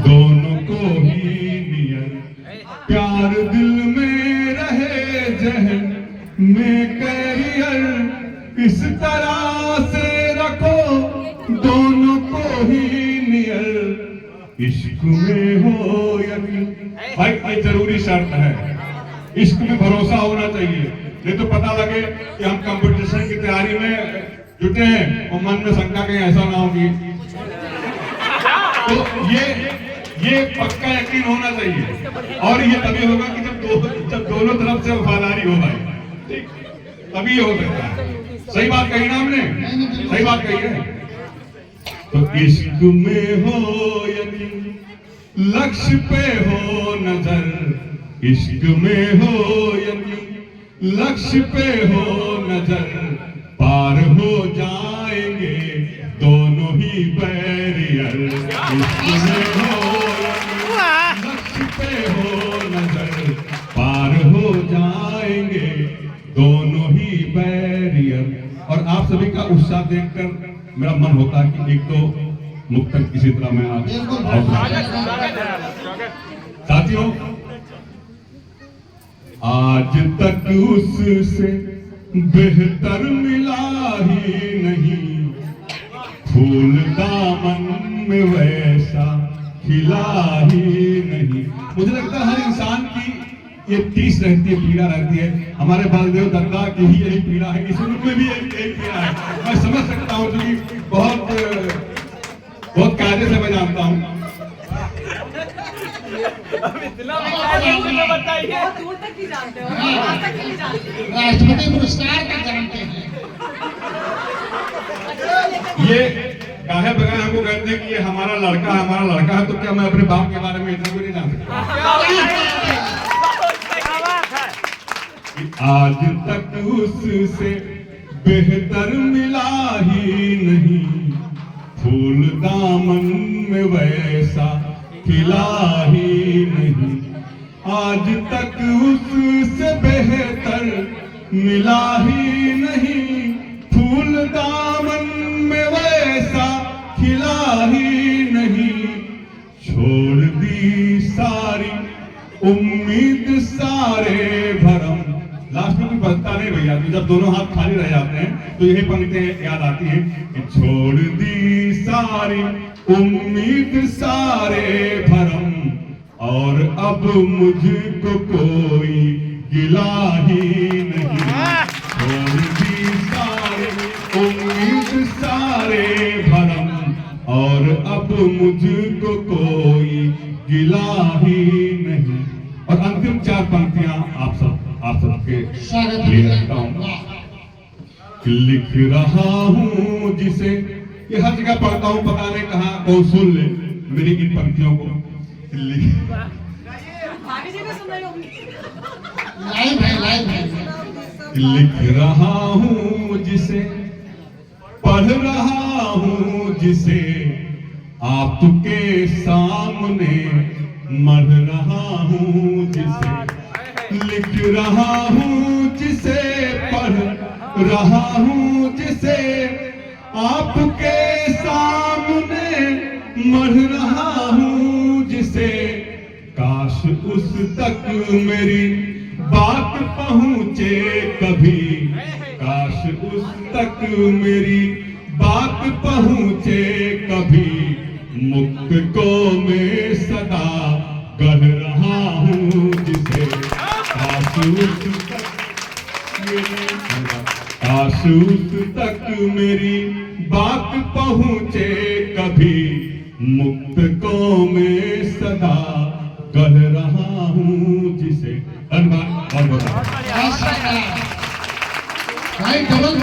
दोनों को ही नियत प्यार दिल में रहे जहन में कैरियर इस तरह से रखो दोनों को ही नियर इश्क में हो यकीन। भाई ये जरूरी शर्त है, इश्क में भरोसा होना चाहिए, नहीं तो पता लगे कि हम कंपटीशन की तैयारी में जुटे हैं और मन में शंका कहीं ऐसा ना होगी। तो ये पक्का यकीन होना चाहिए और ये तभी होगा कि जब दोनों तरफ से वफादारी हो भाई, तभी हो सकता है। सही बात कही ना हमने, सही बात कही है। तो इश्क में हो यकीन लक्ष्य पे हो नजर, इश्क में हो यकीन लक्ष्य पे हो नजर पार हो जाएंगे दोनों ही बैरियर। इश्क में हो यकीन लक्ष्य पे हो नजर पार हो जाएंगे दोनों ही बैरियर। और आप सभी का उत्साह देखकर मेरा मन होता है कि एक तो मुक्तक किसी तरह मैं साथियों आज तक उससे बेहतर मिला ही नहीं, फूल दामन में वैसा खिला ही नहीं। मुझे लगता है हर इंसान की ये टीस रहती है, पीड़ा रहती है। हमारे बालदेव दत्ता की ही यही पीड़ा है, इस रूप में भी यही पीड़ा है। मैं समझ सकता हूँ क्योंकि बहुत कायदे से मैं जानता हूँ। राष्ट्रपति पुरस्कार का जानते हैं। ये काहे बगैर हमको कहते हैं कि ये हमारा लड़का है, तो क्या मैं अपने बाप के बारे में इतना भी नहीं जान सकता? आज तक उससे बेहतर मिला ही नहीं, फूल दामन में वैसा खिला ही नहीं। आज तक उससे बेहतर मिला ही नहीं, फूल दामन में वैसा खिला ही नहीं। छोड़ दी सारी उम्मीद सारे भरम। लास्ट में कोई बचता नहीं भैया, जब दोनों हाथ खाली रह जाते हैं तो यही पंक्तियां याद आती हैं कि छोड़ दी सारी उम्मीद सारे भरम और अब मुझको कोई गिला ही नहीं। छोड़ दी सारी उम्मीद सारे भरम और अब मुझको कोई गिला ही नहीं। और अंतिम चार पंक्तियां आप सबके लिए रखता हूं। लिख रहा हूं जिसे, ये हर जगह पढ़ता हूं, पता नहीं कहां कौन सुन ले मेरी इन पंक्तियों को। लिख रहा हूं जिसे, पढ़ रहा हूं जिसे, आपके सामने मढ़ रहा हूं जिसे। लिख रहा हूं जिसे, पढ़ रहा हूं जिसे, आपके सामने मढ़ रहा हूं जिसे। काश उस तक मेरी बात पहुंचे कभी, काश उस तक मेरी बात पहुंचे कभी। मुक्त को मैं सदा गढ़ रहा हूं जिसे। काश उस तक मेरी बात पहुंचे कभी। मुक्त को मैं सदा गढ़ रहा हूं जिसे। धन्यवाद। भाई डबल